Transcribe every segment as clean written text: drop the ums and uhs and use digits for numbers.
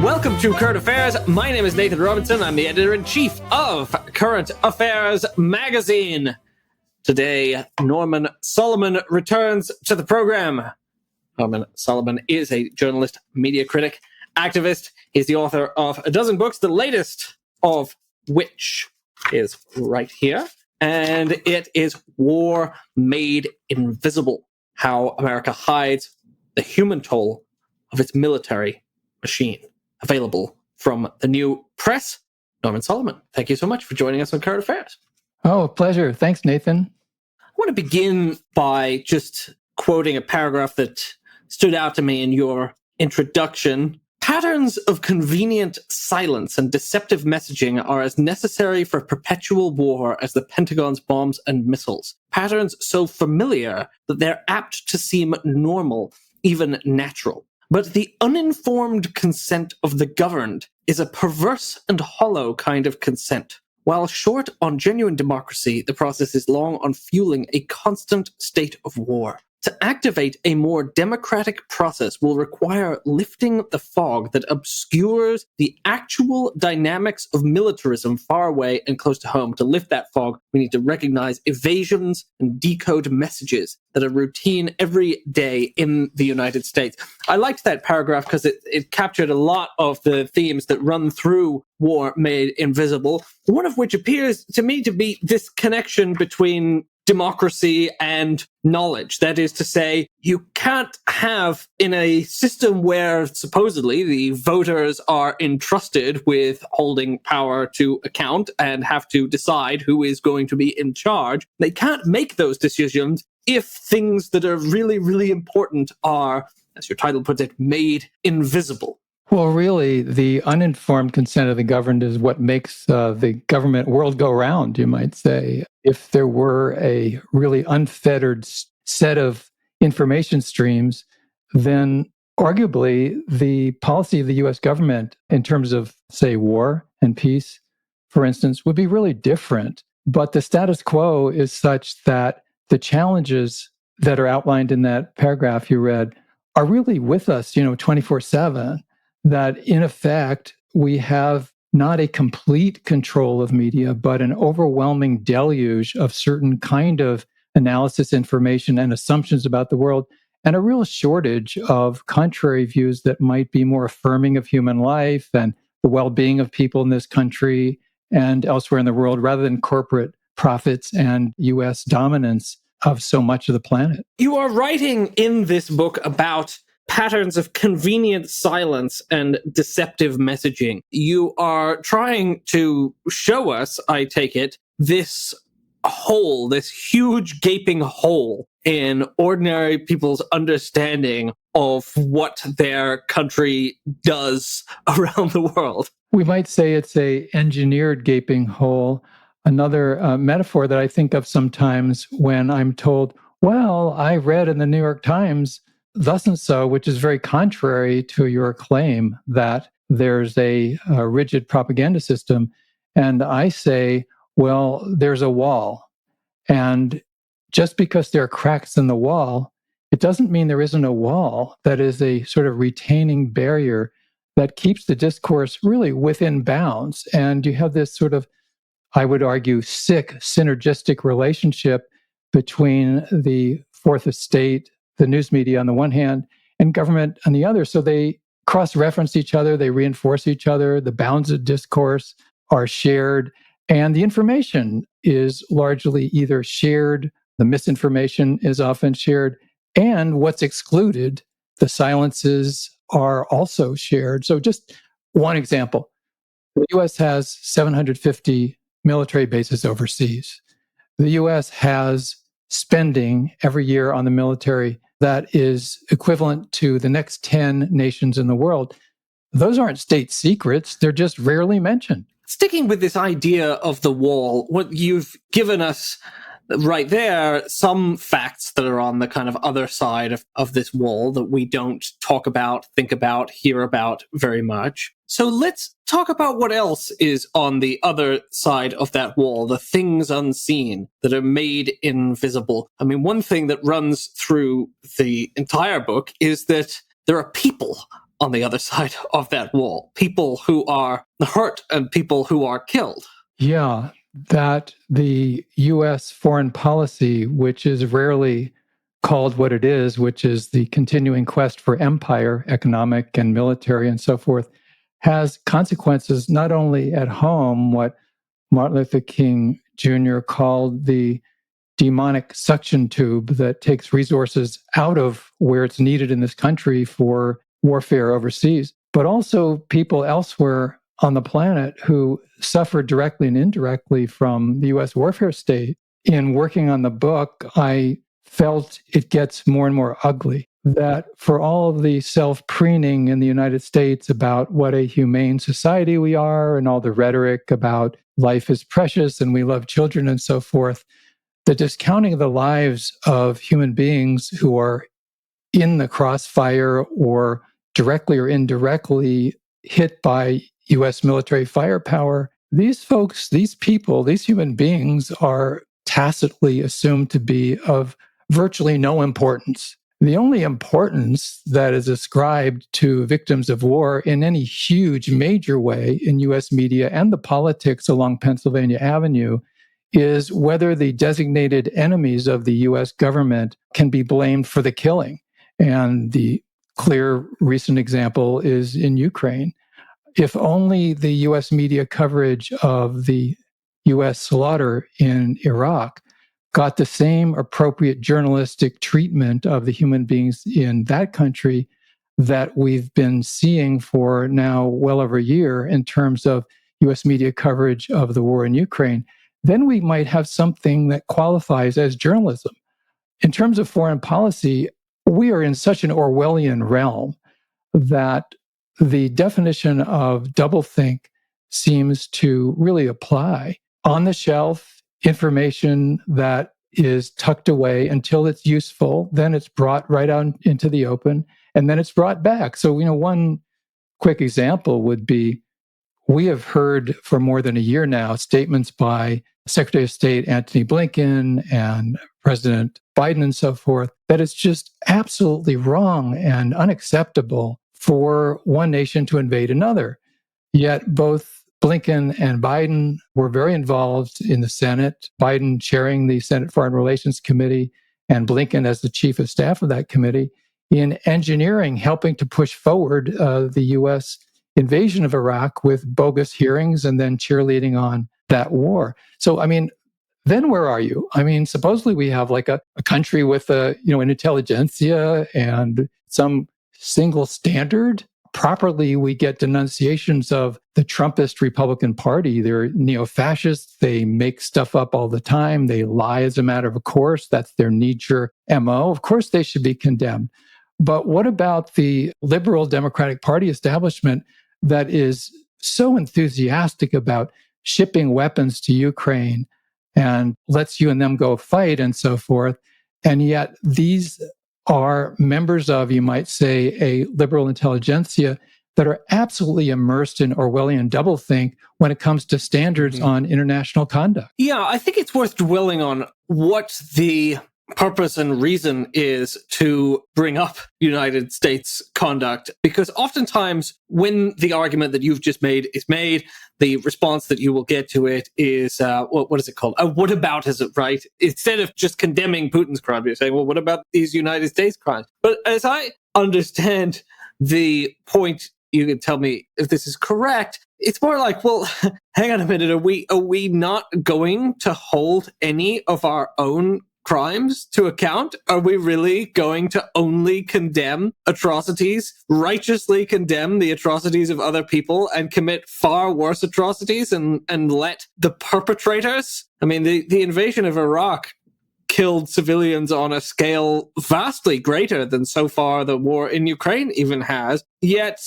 Welcome to Current Affairs. My name is Nathan Robinson. I'm the editor-in-chief of Current Affairs magazine. Today, Norman Solomon returns to the program. Norman Solomon is a journalist, media critic, activist. He's the author of a dozen books, the latest of which is right here. And it is War Made Invisible: How America Hides the Human Toll of its Military Machine. Available from the New Press. Norman Solomon, thank you so much for joining us on Current Affairs. Oh, a pleasure. Thanks, Nathan. I want to begin by just quoting a paragraph that stood out to me in your introduction. Patterns of convenient silence and deceptive messaging are as necessary for perpetual war as the Pentagon's bombs and missiles. Patterns so familiar that they're apt to seem normal, even natural. But the uninformed consent of the governed is a perverse and hollow kind of consent. While short on genuine democracy, the process is long on fueling a constant state of war. To activate a more democratic process will require lifting the fog that obscures the actual dynamics of militarism far away and close to home. To lift that fog, we need to recognize evasions and decode messages that are routine every day in the United States. I liked that paragraph because it captured a lot of the themes that run through War Made Invisible, one of which appears to me to be this connection between democracy and knowledge. That is to say, you can't have, in a system where supposedly the voters are entrusted with holding power to account and have to decide who is going to be in charge, they can't make those decisions if things that are really, really important are, as your title puts it, made invisible. Well, really, the uninformed consent of the governed is what makes the government world go round, you might say. If there were a really unfettered set of information streams, then arguably the policy of the U.S. government in terms of, say, war and peace, for instance, would be really different. But the status quo is such that the challenges that are outlined in that paragraph you read are really with us, 24/7. That in effect, we have not a complete control of media, but an overwhelming deluge of certain kind of analysis, information, and assumptions about the world, and a real shortage of contrary views that might be more affirming of human life and the well-being of people in this country and elsewhere in the world, rather than corporate profits and U.S. dominance of so much of the planet. You are writing in this book about patterns of convenient silence and deceptive messaging. You are trying to show us, I take it, this hole, this huge gaping hole in ordinary people's understanding of what their country does around the world. We might say it's a engineered gaping hole. Another metaphor that I think of sometimes when I'm told, well, I read in the New York Times thus and so, which is very contrary to your claim that there's a rigid propaganda system. And I say, well, there's a wall. And just because there are cracks in the wall, it doesn't mean there isn't a wall that is a sort of retaining barrier that keeps the discourse really within bounds. And you have this sort of, I would argue, sick synergistic relationship between the fourth estate, the news media on the one hand, and government on the other. So they cross-reference each other, they reinforce each other, the bounds of discourse are shared, and the information is largely either shared, the misinformation is often shared, and what's excluded, the silences, are also shared. So just one example. The U.S. has 750 military bases overseas. The U.S. has spending every year on the military that is equivalent to the next 10 nations in the world. Those aren't state secrets. They're just rarely mentioned. Sticking with this idea of the wall, what you've given us right there, some facts that are on the kind of other side of this wall that we don't talk about, think about, hear about very much. So let's talk about what else is on the other side of that wall, the things unseen that are made invisible. I mean, one thing that runs through the entire book is that there are people on the other side of that wall. People who are hurt and people who are killed. Yeah, that the U.S. foreign policy, which is rarely called what it is, which is the continuing quest for empire, economic and military and so forth, has consequences not only at home, what Martin Luther King Jr. called the demonic suction tube that takes resources out of where it's needed in this country for warfare overseas, but also people elsewhere on the planet who suffer directly and indirectly from the U.S. warfare state. In working on the book, I felt it gets more and more ugly. That for all of the self-preening in the United States about what a humane society we are and all the rhetoric about life is precious and we love children and so forth, the discounting of the lives of human beings who are in the crossfire or directly or indirectly hit by U.S. military firepower, these folks, these people, these human beings are tacitly assumed to be of virtually no importance. The only importance that is ascribed to victims of war in any huge, major way in U.S. media and the politics along Pennsylvania Avenue is whether the designated enemies of the U.S. government can be blamed for the killing. And the clear recent example is in Ukraine. If only the U.S. media coverage of the U.S. slaughter in Iraq got the same appropriate journalistic treatment of the human beings in that country that we've been seeing for now well over a year in terms of U.S. media coverage of the war in Ukraine, then we might have something that qualifies as journalism. In terms of foreign policy, we are in such an Orwellian realm that the definition of doublethink seems to really apply. On the shelf, information that is tucked away until it's useful, then it's brought right out into the open, and then it's brought back. So, one quick example would be, we have heard for more than a year now statements by Secretary of State Antony Blinken and President Biden and so forth that it's just absolutely wrong and unacceptable for one nation to invade another. Yet both Blinken and Biden were very involved in the Senate, Biden chairing the Senate Foreign Relations Committee and Blinken as the chief of staff of that committee, in engineering, helping to push forward the U.S. invasion of Iraq with bogus hearings and then cheerleading on that war. So, then where are you? Supposedly we have like a country with an intelligentsia and some single standard. Properly, we get denunciations of the Trumpist Republican Party. They're neo-fascists. They make stuff up all the time. They lie as a matter of course. That's their knee-jerk MO. Of course, they should be condemned. But what about the liberal Democratic Party establishment that is so enthusiastic about shipping weapons to Ukraine and lets you and them go fight and so forth? And yet these are members of, you might say, a liberal intelligentsia that are absolutely immersed in Orwellian doublethink when it comes to standards on international conduct. Yeah, I think it's worth dwelling on what the purpose and reason is to bring up United States conduct, because oftentimes when the argument that you've just made is made, the response that you will get to it is, what is it called? A whataboutism, right? Instead of just condemning Putin's crime, you're saying, well, what about these United States crimes? But as I understand the point, you can tell me if this is correct, it's more like, well, hang on a minute, are we not going to hold any of our own crimes to account? Are we really going to only condemn atrocities, righteously condemn the atrocities of other people, and commit far worse atrocities and let the perpetrators? The invasion of Iraq killed civilians on a scale vastly greater than so far the war in Ukraine even has. Yet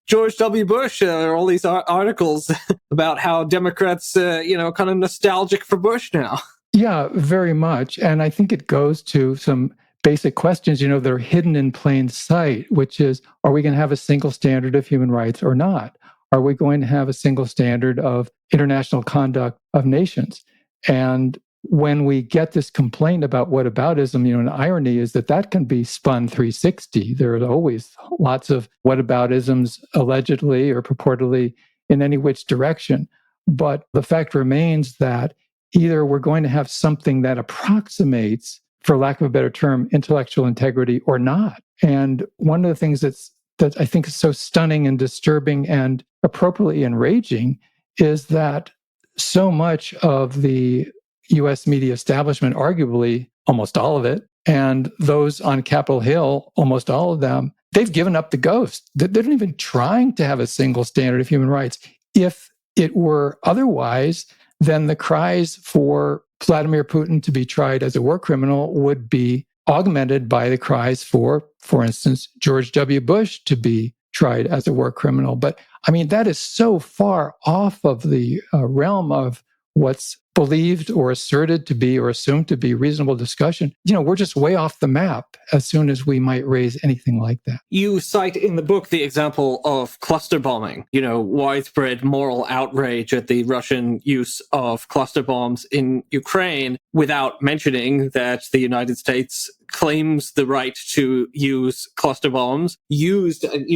George W. Bush, there are all these articles about how Democrats, kind of nostalgic for Bush now. Yeah, very much. And I think it goes to some basic questions, that are hidden in plain sight, which is, are we going to have a single standard of human rights or not? Are we going to have a single standard of international conduct of nations? And when we get this complaint about whataboutism, an irony is that can be spun 360. There are always lots of whataboutisms allegedly or purportedly in any which direction. But the fact remains that either we're going to have something that approximates, for lack of a better term, intellectual integrity or not. And one of the things that I think is so stunning and disturbing and appropriately enraging is that so much of the US media establishment, arguably almost all of it, and those on Capitol Hill, almost all of them, they've given up the ghost. They're not even trying to have a single standard of human rights. If it were otherwise, then the cries for Vladimir Putin to be tried as a war criminal would be augmented by the cries for instance, George W. Bush to be tried as a war criminal. But I mean, that is so far off of the realm of what's believed or asserted to be or assumed to be reasonable discussion. We're just way off the map as soon as we might raise anything like that. You cite in the book the example of cluster bombing, widespread moral outrage at the Russian use of cluster bombs in Ukraine, without mentioning that the United States claims the right to use cluster bombs. You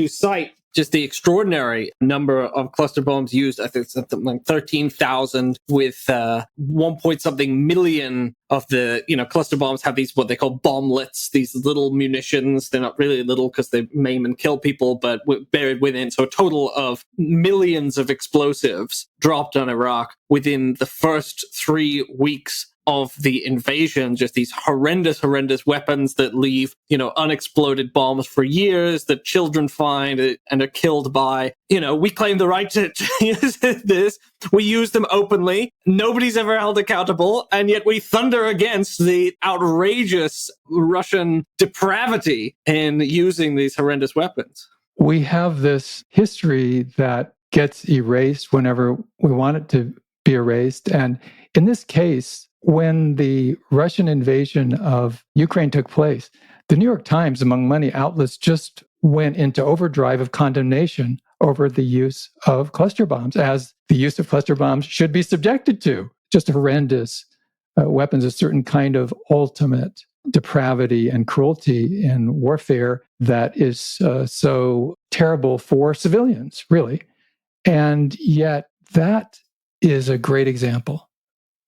cite just the extraordinary number of cluster bombs used. I think something like 13,000 with 1 point something million of the, cluster bombs have these, what they call bomblets, these little munitions. They're not really little because they maim and kill people, but buried within. So a total of millions of explosives dropped on Iraq within the first 3 weeks of the invasion. Just these horrendous weapons that leave, unexploded bombs for years that children find and are killed by. We claim the right to use this. We use them openly. Nobody's ever held accountable. And yet we thunder against the outrageous Russian depravity in using these horrendous weapons. We have this history that gets erased whenever we want it to be erased. And in this case, when the Russian invasion of Ukraine took place, the New York Times, among many outlets, just went into overdrive of condemnation over the use of cluster bombs, as the use of cluster bombs should be subjected to. Just horrendous weapons, a certain kind of ultimate depravity and cruelty in warfare that is so terrible for civilians, really. And yet that is a great example.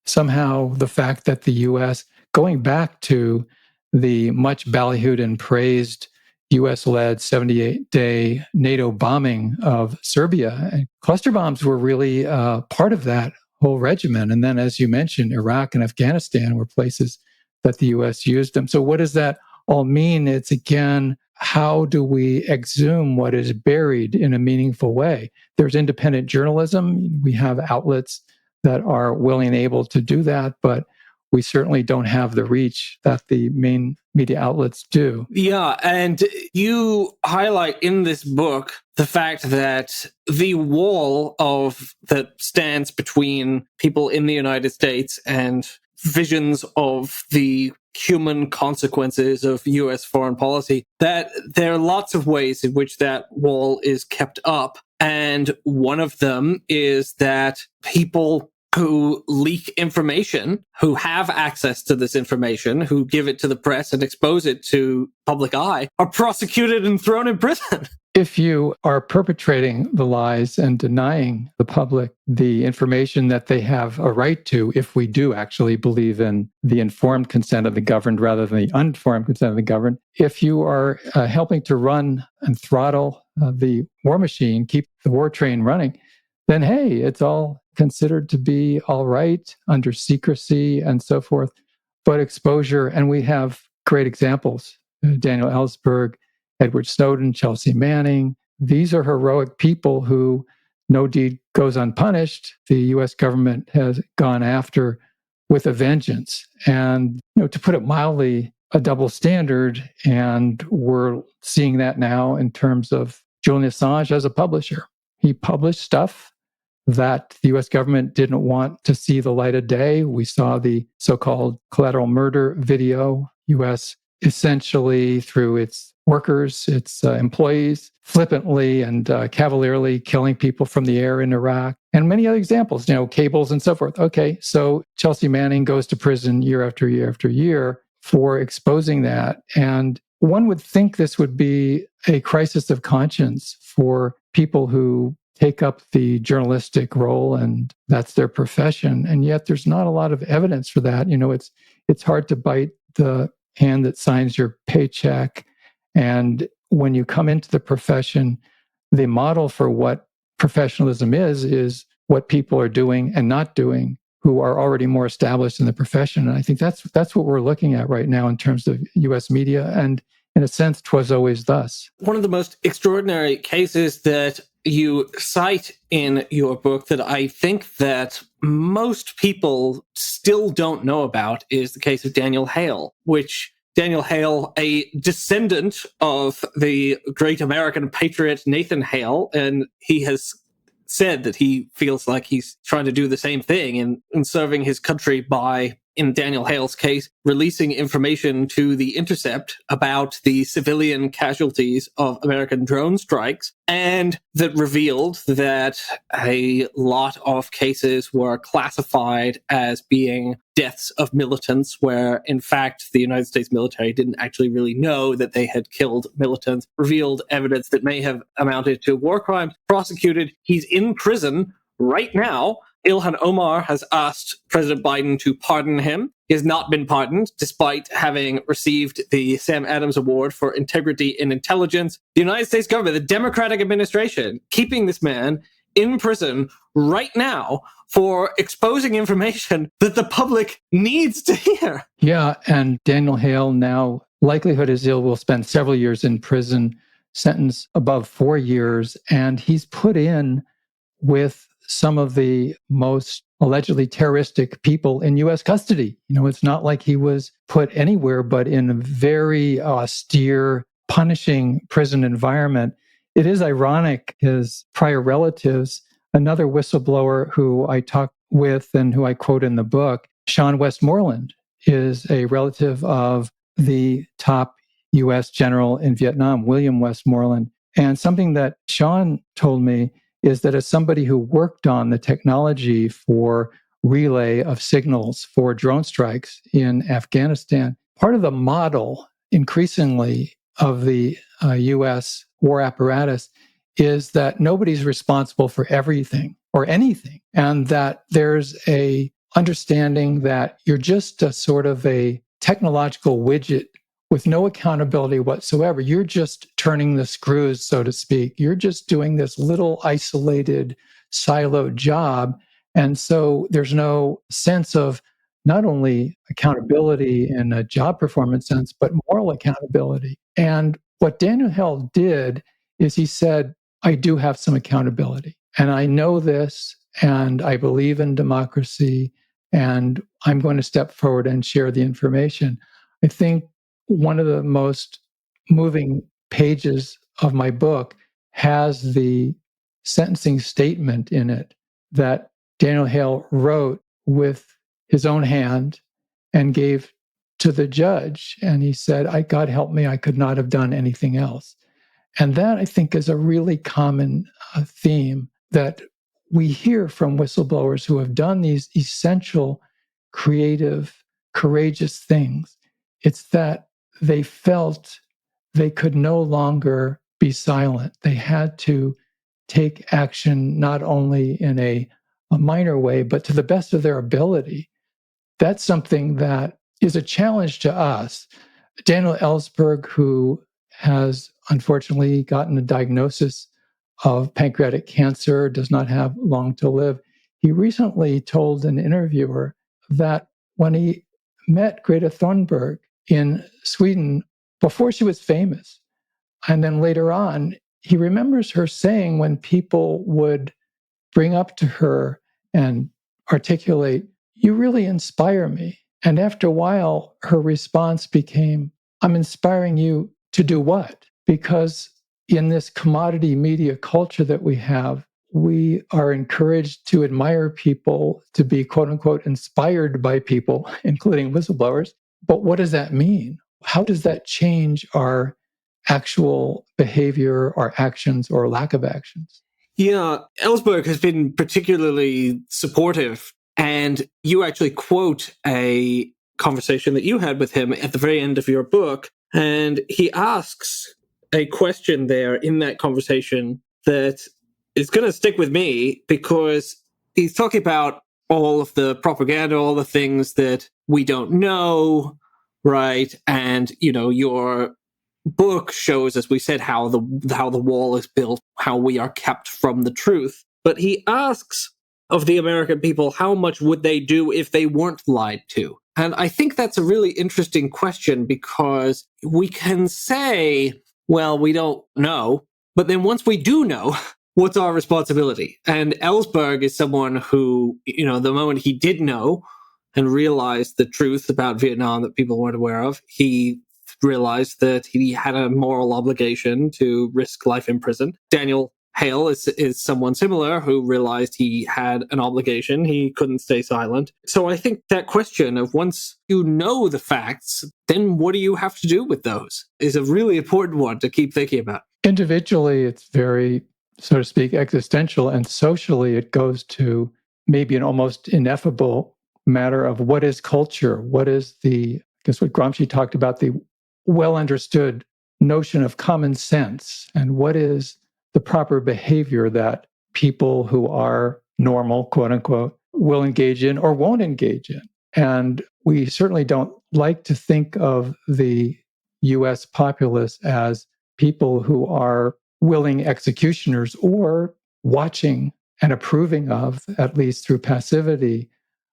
Somehow the fact that the U.S., going back to the much ballyhooed and praised U.S.-led 78-day NATO bombing of Serbia, and cluster bombs were really part of that whole regimen. And then, as you mentioned, Iraq and Afghanistan were places that the U.S. used them. So what does that all mean? It's, again, how do we exhume what is buried in a meaningful way? There's independent journalism. We have outlets that are willing and able to do that, but we certainly don't have the reach that the main media outlets do. Yeah, and you highlight in this book the fact that the wall that stands between people in the United States and visions of the human consequences of US foreign policy, that there are lots of ways in which that wall is kept up. And one of them is that people who leak information, who have access to this information, who give it to the press and expose it to public eye, are prosecuted and thrown in prison. If you are perpetrating the lies and denying the public the information that they have a right to, if we do actually believe in the informed consent of the governed rather than the uninformed consent of the governed, if you are helping to run and throttle the war machine, keep the war train running, then hey, it's all considered to be all right under secrecy and so forth. But exposure, and we have great examples, Daniel Ellsberg, Edward Snowden, Chelsea Manning. These are heroic people who no deed goes unpunished. The US government has gone after with a vengeance. And, to put it mildly, a double standard. And we're seeing that now in terms of Julian Assange as a publisher. He published stuff that the US government didn't want to see the light of day. We saw the so-called collateral murder video. US essentially, through its workers, its employees, flippantly and cavalierly killing people from the air in Iraq, and many other examples, cables and so forth. Okay, so Chelsea Manning goes to prison year after year after year for exposing that. And one would think this would be a crisis of conscience for people who take up the journalistic role and that's their profession. And yet there's not a lot of evidence for that. It's hard to bite the hand that signs your paycheck. And when you come into the profession, the model for what professionalism is what people are doing and not doing who are already more established in the profession. And I think that's what we're looking at right now in terms of US media. And in a sense, 'twas always thus. One of the most extraordinary cases that you cite in your book that I think that most people still don't know about is the case of Daniel Hale, which Daniel Hale, a descendant of the great American patriot Nathan Hale, and he has said that he feels like he's trying to do the same thing in serving his country by, in Daniel Hale's case, releasing information to The Intercept about the civilian casualties of American drone strikes, and that revealed that a lot of cases were classified as being deaths of militants, where in fact the United States military didn't actually really know that they had killed militants, revealed evidence that may have amounted to war crimes, prosecuted. He's in prison right now. Ilhan Omar has asked President Biden to pardon him. He has not been pardoned, despite having received the Sam Adams Award for Integrity in Intelligence. The United States government, the Democratic administration, keeping this man in prison right now for exposing information that the public needs to hear. Yeah, and Daniel Hale now, likelihood is he will spend several years in prison, sentence above 4 years, and he's put in with some of the most allegedly terroristic people in U.S. custody. It's not like he was put anywhere but in a very austere, punishing prison environment. It is ironic, his prior relatives, another whistleblower who I talked with and who I quote in the book, Sean Westmoreland, is a relative of the top U.S. general in Vietnam, William Westmoreland. And something that Sean told me is that as somebody who worked on the technology for relay of signals for drone strikes in Afghanistan, part of the model increasingly of the U.S. war apparatus is that nobody's responsible for everything or anything, and that there's a understanding that you're just a sort of a technological widget with no accountability whatsoever. You're just turning the screws, so to speak. You're just doing this little isolated, siloed job. And so there's no sense of not only accountability in a job performance sense, but moral accountability. And what Daniel Hale did is he said, I do have some accountability. And I know this, and I believe in democracy, and I'm going to step forward and share the information. I think one of the most moving pages of my book has the sentencing statement in it that Daniel Hale wrote with his own hand and gave to the judge. And he said, God help me, I could not have done anything else. And that, I think, is a really common theme that we hear from whistleblowers who have done these essential, creative, courageous things. It's that they felt they could no longer be silent. They had to take action not only in a minor way, but to the best of their ability. That's something that is a challenge to us. Daniel Ellsberg, who has unfortunately gotten a diagnosis of pancreatic cancer, does not have long to live. He recently told an interviewer that when he met Greta Thunberg in Sweden, before she was famous, and then later on, he remembers her saying when people would bring up to her and articulate, you really inspire me. And after a while, her response became, I'm inspiring you to do what? Because in this commodity media culture that we have, we are encouraged to admire people, to be quote unquote inspired by people, including whistleblowers. But what does that mean? How does that change our actual behavior or actions or lack of actions. Yeah, Ellsberg has been particularly supportive, and you actually quote a conversation that you had with him at the very end of your book, and he asks a question there in that conversation that is going to stick with me, because he's talking about all of the propaganda, all the things that we don't know, right? And, your book shows, as we said, how the wall is built, how we are kept from the truth. But he asks of the American people, how much would they do if they weren't lied to? And I think that's a really interesting question, because we can say, well, we don't know, but then once we do know, what's our responsibility? And Ellsberg is someone who, the moment he did know and realized the truth about Vietnam that people weren't aware of, he realized that he had a moral obligation to risk life in prison. Daniel Hale is someone similar who realized he had an obligation. He couldn't stay silent. So I think that question of, once you know the facts, then what do you have to do with those, is a really important one to keep thinking about. Individually, it's very, so to speak, existential, and socially it goes to maybe an almost ineffable matter of what is culture? What is I guess what Gramsci talked about, the well understood notion of common sense, and what is the proper behavior that people who are normal, quote unquote, will engage in or won't engage in. And we certainly don't like to think of the US populace as people who are willing executioners, or watching and approving of, at least through passivity,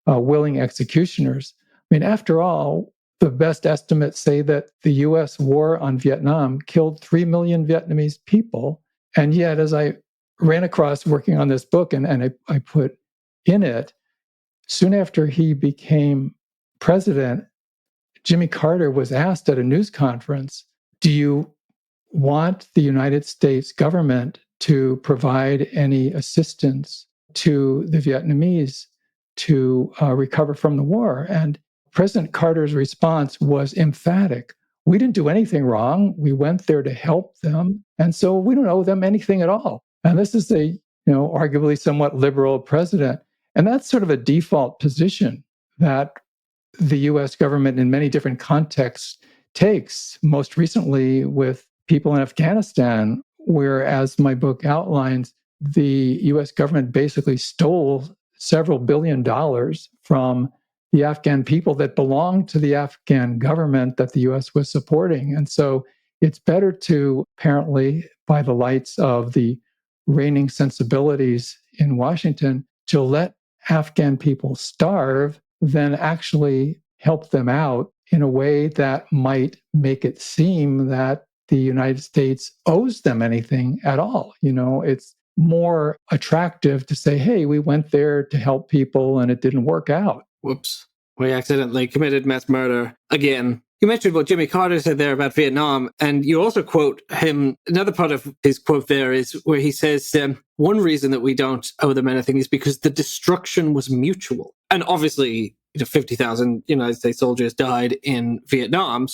willing executioners. I mean, after all, the best estimates say that the US war on Vietnam killed 3 million Vietnamese people. And yet, as I ran across working on this book, and I put in it, soon after he became president, Jimmy Carter was asked at a news conference, do you want the United States government to provide any assistance to the Vietnamese to recover from the war? And President Carter's response was emphatic. We didn't do anything wrong. We went there to help them. And so we don't owe them anything at all. And this is a, arguably somewhat liberal president. And that's sort of a default position that the US government in many different contexts takes, most recently with people in Afghanistan, where, as my book outlines, the US government basically stole several $billions from the Afghan people that belonged to the Afghan government that the US was supporting. And so it's better to, apparently, by the lights of the reigning sensibilities in Washington, to let Afghan people starve than actually help them out in a way that might make it seem that the United States owes them anything at all. It's more attractive to say, hey, we went there to help people and it didn't work out. Whoops. We accidentally committed mass murder again. You mentioned what Jimmy Carter said there about Vietnam, and you also quote him. Another part of his quote there is where he says, one reason that we don't owe them anything is because the destruction was mutual. And obviously, 50,000 United States soldiers died in Vietnam.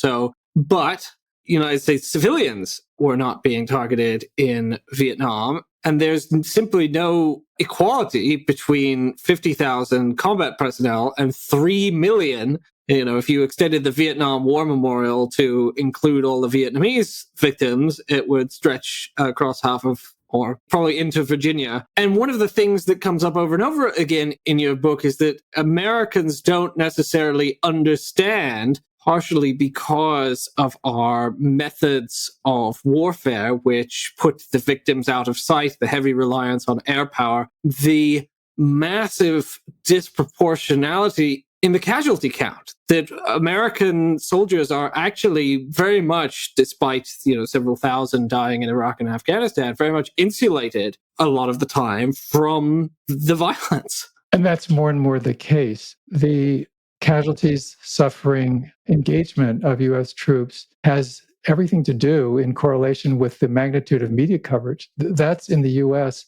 But United States civilians were not being targeted in Vietnam. And there's simply no equality between 50,000 combat personnel and 3 million. If you extended the Vietnam War Memorial to include all the Vietnamese victims, it would stretch across half of, or probably into Virginia. And one of the things that comes up over and over again in your book is that Americans don't necessarily understand, partially because of our methods of warfare, which put the victims out of sight, the heavy reliance on air power, the massive disproportionality in the casualty count, that American soldiers are actually very much, despite several thousand dying in Iraq and Afghanistan, very much insulated a lot of the time from the violence. And that's more and more the case. The casualties, suffering, engagement of US troops has everything to do, in correlation with the magnitude of media coverage. That's, in the US,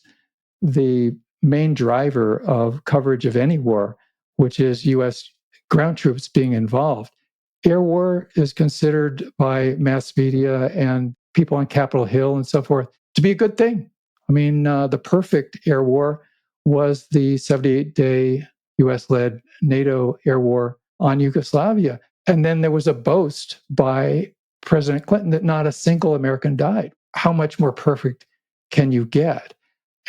the main driver of coverage of any war, which is US ground troops being involved. Air war is considered by mass media and people on Capitol Hill and so forth to be a good thing. I mean, the perfect air war was the 78-day US-led NATO air war on Yugoslavia. And then there was a boast by President Clinton that not a single American died. How much more perfect can you get?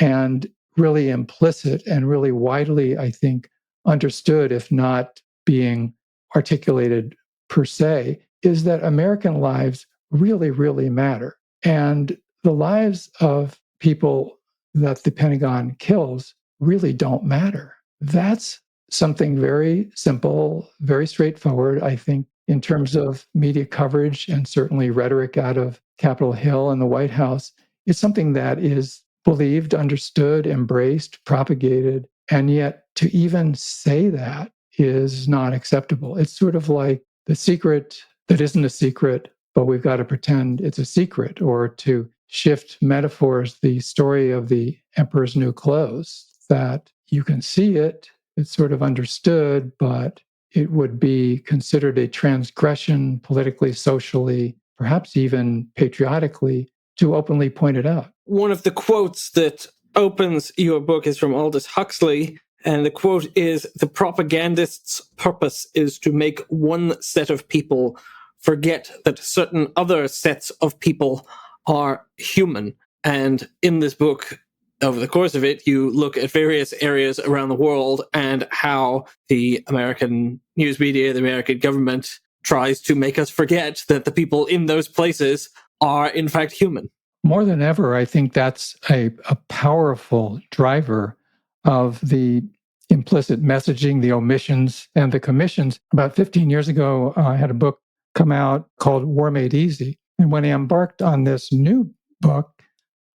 And really implicit and really widely, I think, understood, if not being articulated per se, is that American lives really, really matter. And the lives of people that the Pentagon kills really don't matter. That's something very simple, very straightforward, I think, in terms of media coverage and certainly rhetoric out of Capitol Hill and the White House. It's something that is believed, understood, embraced, propagated, and yet to even say that is not acceptable. It's sort of like the secret that isn't a secret, but we've got to pretend it's a secret, or to shift metaphors, the story of the Emperor's New Clothes, that you can see it, it's sort of understood, but it would be considered a transgression politically, socially, perhaps even patriotically, to openly point it out. One of the quotes that opens your book is from Aldous Huxley, and the quote is, "The propagandist's purpose is to make one set of people forget that certain other sets of people are human." And in this book, over the course of it, you look at various areas around the world and how the American news media, the American government, tries to make us forget that the people in those places are in fact human. More than ever, I think that's a powerful driver of the implicit messaging, the omissions, and the commissions. About 15 years ago, I had a book come out called War Made Easy. And when I embarked on this new book,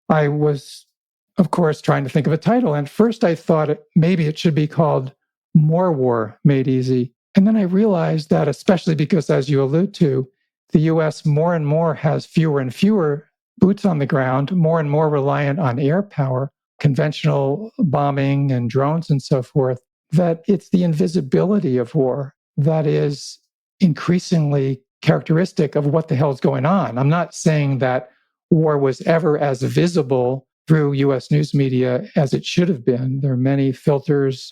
I was, of course, trying to think of a title. And first I thought maybe it should be called More War Made Easy. And then I realized that, especially because, as you allude to, the US more and more has fewer and fewer boots on the ground, more and more reliant on air power, conventional bombing and drones and so forth, that it's the invisibility of war that is increasingly characteristic of what the hell is going on. I'm not saying that war was ever as visible through US news media as it should have been. There are many filters.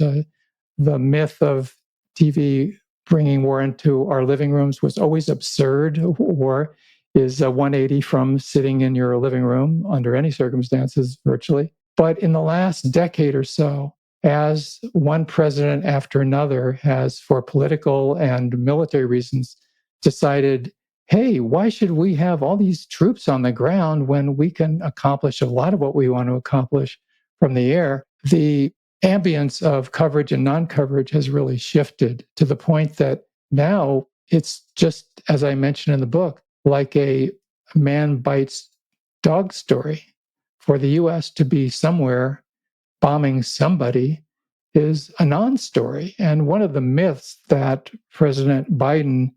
The myth of TV bringing war into our living rooms was always absurd. War is a 180 from sitting in your living room under any circumstances, virtually. But in the last decade or so, as one president after another has, for political and military reasons, decided, hey, why should we have all these troops on the ground when we can accomplish a lot of what we want to accomplish from the air? The ambience of coverage and non-coverage has really shifted to the point that now it's just, as I mentioned in the book, like a man bites dog story. For the US to be somewhere bombing somebody is a non-story. And one of the myths that President Biden,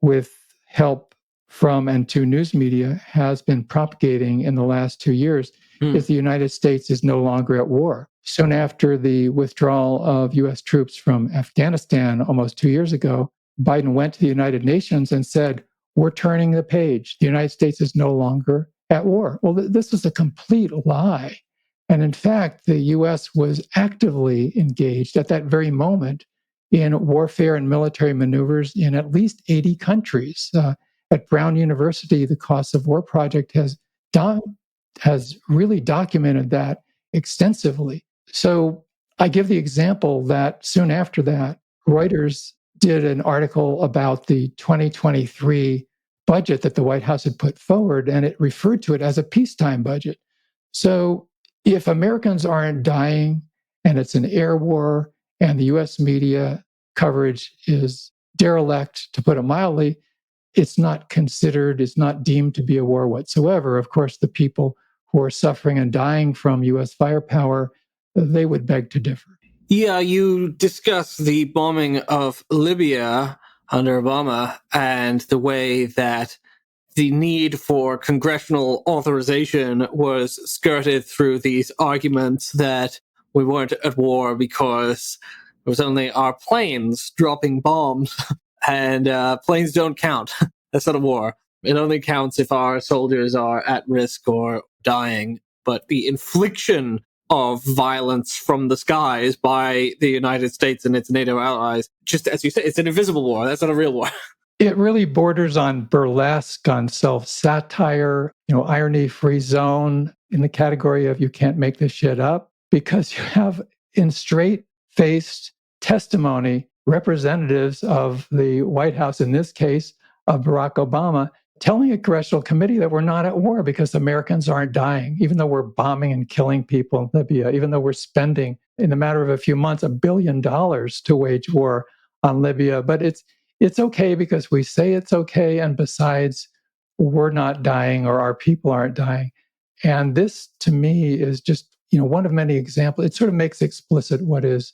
with help from and to news media, has been propagating in the last 2 years is the United States is no longer at war. Soon after the withdrawal of US troops from Afghanistan almost 2 years ago, Biden went to the United Nations and said, we're turning the page. The United States is no longer at war. Well, this is a complete lie. And in fact, the US was actively engaged at that very moment in warfare and military maneuvers in at least 80 countries. At Brown University, the Costs of War Project has really documented that extensively. So I give the example that soon after that, Reuters did an article about the 2023 budget that the White House had put forward, and it referred to it as a peacetime budget. So if Americans aren't dying and it's an air war and the US media coverage is derelict, to put it mildly, it's not considered, it's not deemed to be a war whatsoever. Of course, the people who are suffering and dying from US firepower, they would beg to differ. Yeah, you discuss the bombing of Libya under Obama and the way that the need for congressional authorization was skirted through these arguments that we weren't at war because it was only our planes dropping bombs, and planes don't count. That's not a war. It only counts if our soldiers are at risk or dying. But the infliction of violence from the skies by the United States and its NATO allies, just as you say, it's an invisible war. That's not a real war. It really borders on burlesque, on self-satire, irony-free zone in the category of you can't make this shit up, because you have in straight-faced testimony representatives of the White House, in this case, of Barack Obama, telling a congressional committee that we're not at war because Americans aren't dying, even though we're bombing and killing people in Libya, even though we're spending, in the matter of a few months, $1 billion to wage war on Libya. But it's okay because we say it's okay, and besides, we're not dying or our people aren't dying. And this, to me, is just one of many examples. It sort of makes explicit what is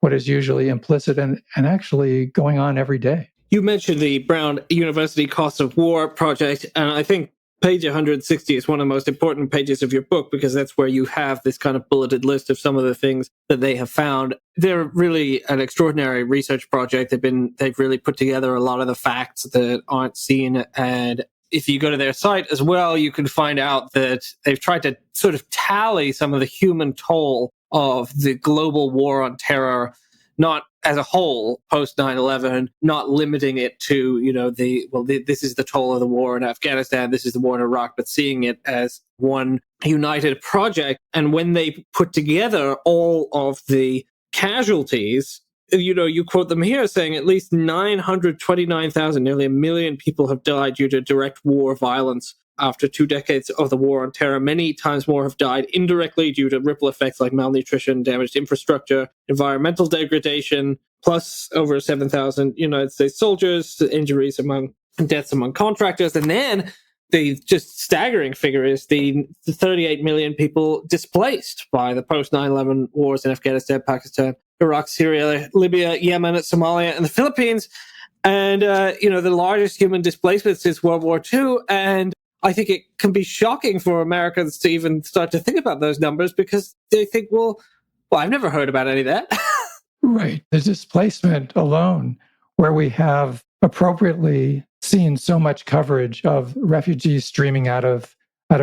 usually implicit and actually going on every day. You mentioned the Brown University Cost of War project, and I think page 160 is one of the most important pages of your book, because that's where you have this kind of bulleted list of some of the things that they have found. They're really an extraordinary research project. They've really put together a lot of the facts that aren't seen. And if you go to their site as well, you can find out that they've tried to sort of tally some of the human toll of the global war on terror, not as a whole post 9/11, not limiting it to, this is the toll of the war in Afghanistan, this is the war in Iraq, but seeing it as one united project. And when they put together all of the casualties, you quote them here saying at least 929,000, nearly 1 million people have died due to direct war violence after 2 decades of the war on terror. Many times more have died indirectly due to ripple effects like malnutrition, damaged infrastructure, environmental degradation, plus over 7,000 United States soldiers, injuries and deaths among contractors. And then the just staggering figure is the 38 million people displaced by the post 9/11 wars in Afghanistan, Pakistan, Iraq, Syria, Libya, Yemen, Somalia, and the Philippines. And, the largest human displacement since World War II. And I think it can be shocking for Americans to even start to think about those numbers, because they think, well, I've never heard about any of that. Right. The displacement alone, where we have appropriately seen so much coverage of refugees streaming out of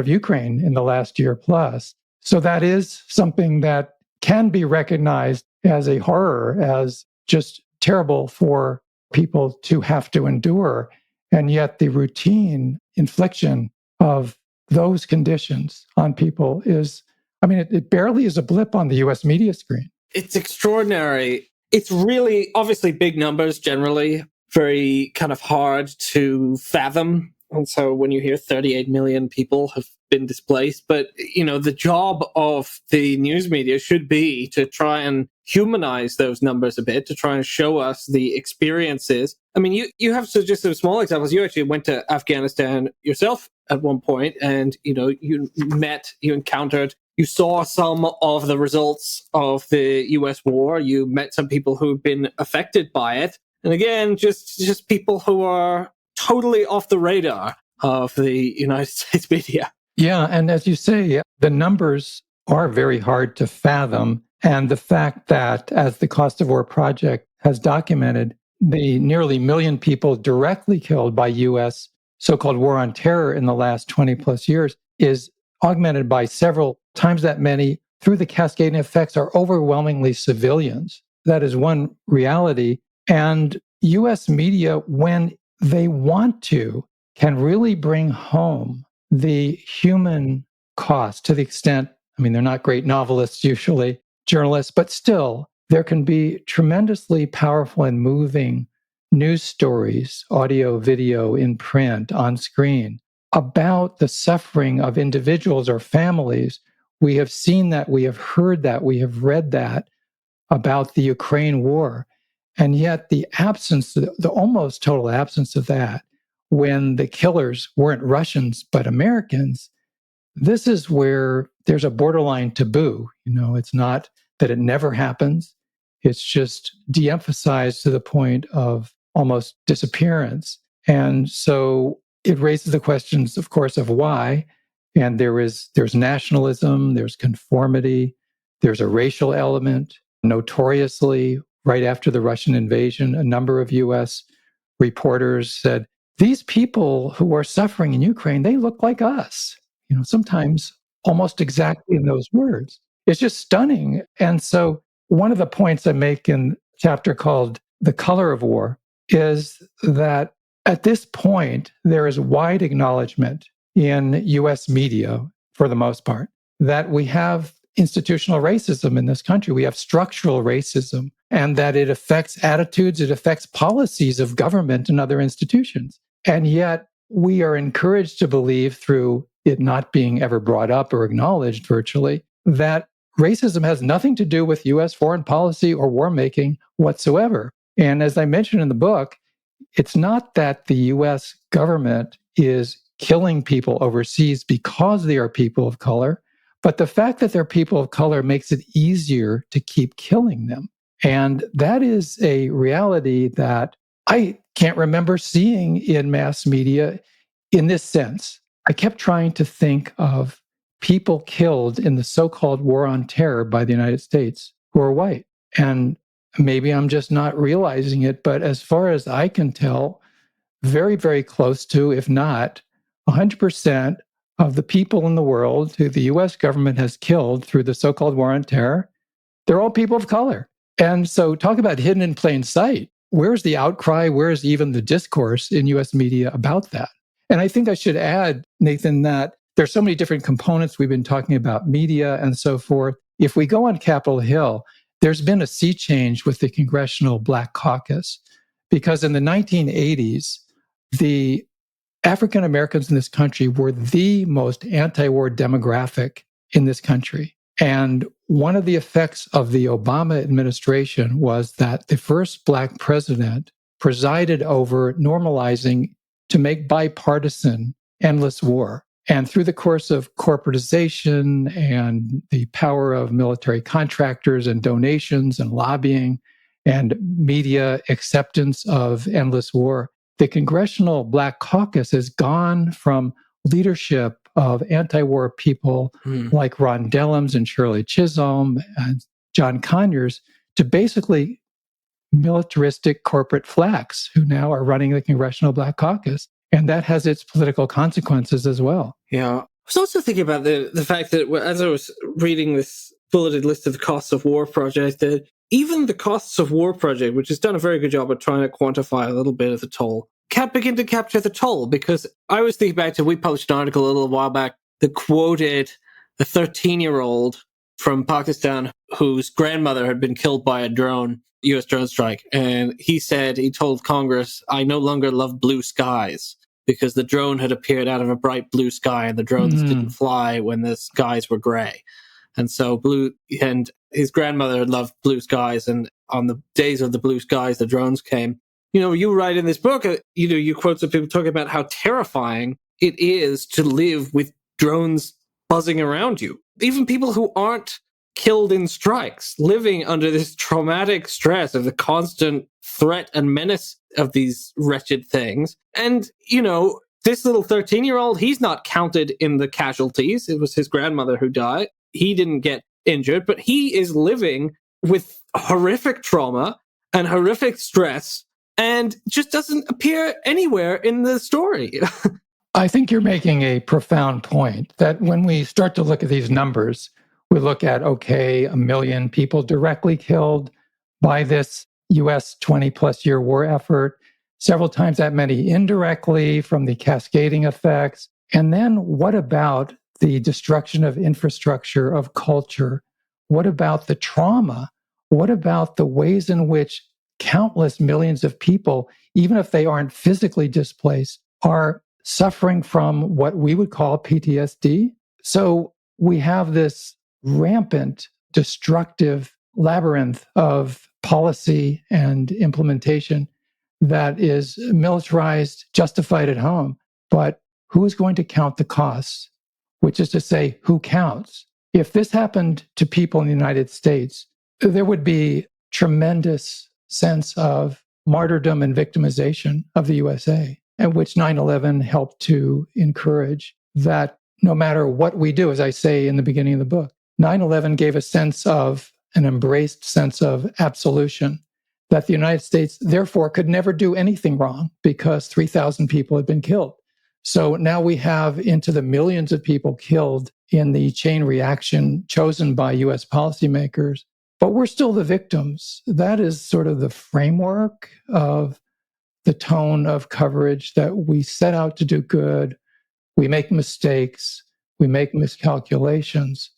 Ukraine in the last year plus. So that is something that can be recognized as a horror, as just terrible for people to have to endure. And yet the routine infliction of those conditions on people is, it barely is a blip on the US media screen. It's extraordinary. It's really, obviously, big numbers generally, very kind of hard to fathom. And so when you hear 38 million people have been displaced, but, the job of the news media should be to try and humanize those numbers a bit, to try and show us the experiences. I mean, you have just some small examples. You actually went to Afghanistan yourself at one point, and, you encountered, you saw some of the results of the US war. You met some people who've been affected by it. And again, just people who are totally off the radar of the United States media. Yeah, and as you say, the numbers are very hard to fathom. And the fact that, as the Cost of War Project has documented, the nearly 1 million people directly killed by U.S. so-called war on terror in the last 20 plus years is augmented by several times that many through the cascading effects are overwhelmingly civilians. That is one reality. And U.S. media, when they want to, can really bring home the human cost to the extent, they're not great novelists usually, journalists, but still, there can be tremendously powerful and moving news stories, audio, video, in print, on screen, about the suffering of individuals or families. We have seen that, we have heard that, we have read that about the Ukraine war. And yet the absence, the almost total absence of that, when the killers weren't Russians, but Americans, this is where there's a borderline taboo. It's not that it never happens. It's just de-emphasized to the point of almost disappearance. And so it raises the questions, of course, of why. And there's nationalism, there's conformity, there's a racial element. Notoriously, right after the Russian invasion, a number of US reporters said, these people who are suffering in Ukraine, they look like us, sometimes almost exactly in those words. It's just stunning. And so one of the points I make in a chapter called The Color of War is that at this point, there is wide acknowledgement in US media, for the most part, that we have institutional racism in this country. We have structural racism, and that it affects attitudes, it affects policies of government and other institutions. And yet, we are encouraged to believe, through it not being ever brought up or acknowledged virtually, that racism has nothing to do with US foreign policy or war making whatsoever. And as I mentioned in the book, it's not that the US government is killing people overseas because they are people of color, but the fact that they're people of color makes it easier to keep killing them. And that is a reality that I can't remember seeing in mass media in this sense. I kept trying to think of people killed in the so-called war on terror by the United States who are white. And maybe I'm just not realizing it, but as far as I can tell, very, very close to, if not 100% of the people in the world who the US government has killed through the so-called war on terror, they're all people of color. And so talk about hidden in plain sight. Where's the outcry? Where's even the discourse in US media about that? And I think I should add, Nathan, that there's so many different components. We've been talking about media and so forth. If we go on Capitol Hill, there's been a sea change with the Congressional Black Caucus, because in the 1980s, the African Americans in this country were the most anti-war demographic in this country. And one of the effects of the Obama administration was that the first Black president presided over normalizing to make bipartisan endless war. And through the course of corporatization and the power of military contractors and donations and lobbying and media acceptance of endless war, the Congressional Black Caucus has gone from leadership of anti-war people like Ron Dellums and Shirley Chisholm and John Conyers to basically militaristic corporate flacks who now are running the Congressional Black Caucus. And that has its political consequences as well. Yeah. I was also thinking about the fact that as I was reading this bulleted list of the costs of war project, that even the costs of war project, which has done a very good job of trying to quantify a little bit of the toll, can't begin to capture the toll. Because I was thinking back to, we published an article a little while back that quoted a 13-year-old from Pakistan whose grandmother had been killed by a US drone strike. And he told Congress, "I no longer love blue skies," because the drone had appeared out of a bright blue sky and the drones didn't fly when the skies were gray. And so his grandmother loved blue skies, and on the days of the blue skies, the drones came. You write in this book, you quote some people talking about how terrifying it is to live with drones buzzing around you. Even people who aren't killed in strikes, living under this traumatic stress of the constant threat and menace of these wretched things. And, this little 13-year-old, he's not counted in the casualties. It was his grandmother who died. He didn't get injured, but he is living with horrific trauma and horrific stress and just doesn't appear anywhere in the story. I think you're making a profound point that when we start to look at these numbers, we look at, 1 million people directly killed by this US 20-plus year war effort, several times that many indirectly from the cascading effects. And then what about the destruction of infrastructure, of culture? What about the trauma? What about the ways in which countless millions of people, even if they aren't physically displaced, are suffering from what we would call PTSD? So we have this rampant, destructive labyrinth of policy and implementation that is militarized, justified at home. But who's going to count the costs? Which is to say, who counts? If this happened to people in the United States, there would be tremendous sense of martyrdom and victimization of the USA, and which 9/11 helped to encourage. That no matter what we do, as I say in the beginning of the book, 9/11 gave a sense of an embraced sense of absolution, that the United States, therefore, could never do anything wrong because 3,000 people had been killed. So now we have into the millions of people killed in the chain reaction chosen by US policymakers, but we're still the victims. That is sort of the framework of the tone of coverage, that we set out to do good, we make mistakes, we make miscalculations,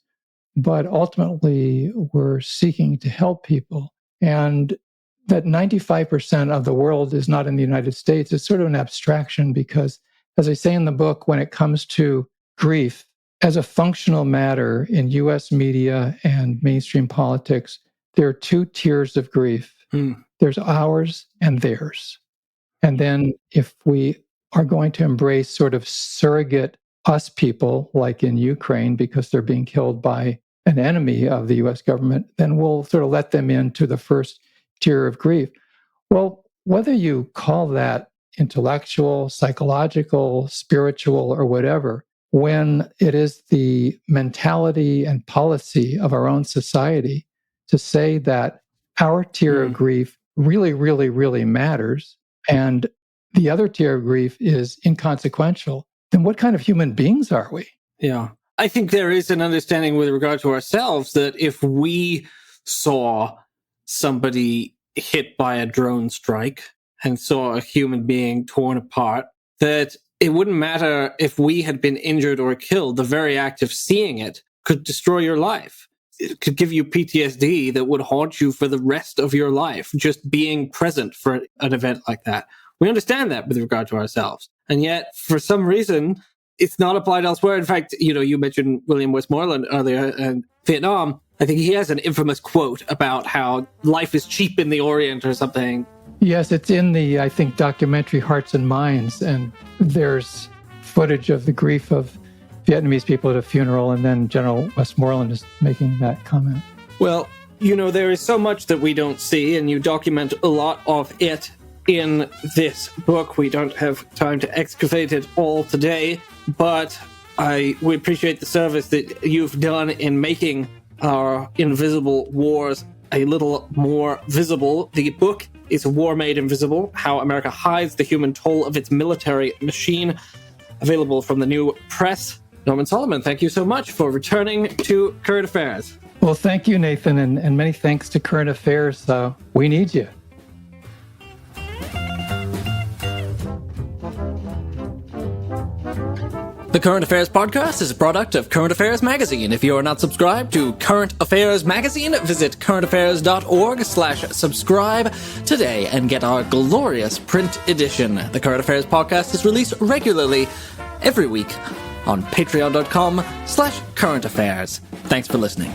but ultimately we're seeking to help people. And that 95% of the world is not in the United States is sort of an abstraction because, as I say in the book, when it comes to grief, as a functional matter in US media and mainstream politics, there are two tiers of grief. There's ours and theirs. And then if we are going to embrace sort of surrogate us people, like in Ukraine, because they're being killed by an enemy of the US government, then we'll sort of let them into the first tier of grief. Well, whether you call that intellectual, psychological, spiritual, or whatever, when it is the mentality and policy of our own society to say that our tier of grief really, really, really matters, and the other tier of grief is inconsequential, then what kind of human beings are we? Yeah. I think there is an understanding with regard to ourselves that if we saw somebody hit by a drone strike and saw a human being torn apart, that it wouldn't matter if we had been injured or killed. The very act of seeing it could destroy your life. It could give you PTSD that would haunt you for the rest of your life, just being present for an event like that. We understand that with regard to ourselves. And yet, for some reason, it's not applied elsewhere. In fact, you mentioned William Westmoreland earlier in Vietnam. I think he has an infamous quote about how life is cheap in the Orient or something. Yes, it's in the, I think, documentary Hearts and Minds, and there's footage of the grief of Vietnamese people at a funeral, and then General Westmoreland is making that comment. Well, there is so much that we don't see, and you document a lot of it in this book. We don't have time to excavate it all today, but we appreciate the service that you've done in making our invisible wars a little more visible. The book is War Made Invisible: How America Hides the Human Toll of Its Military Machine, available from the New Press. Norman Solomon, thank you so much for returning to Current Affairs. Well, thank you, Nathan, and many thanks to Current Affairs. We need you. The Current Affairs Podcast is a product of Current Affairs Magazine. If you are not subscribed to Current Affairs Magazine, visit currentaffairs.org/subscribe today and get our glorious print edition. The Current Affairs Podcast is released regularly every week on patreon.com/currentaffairs. Thanks for listening.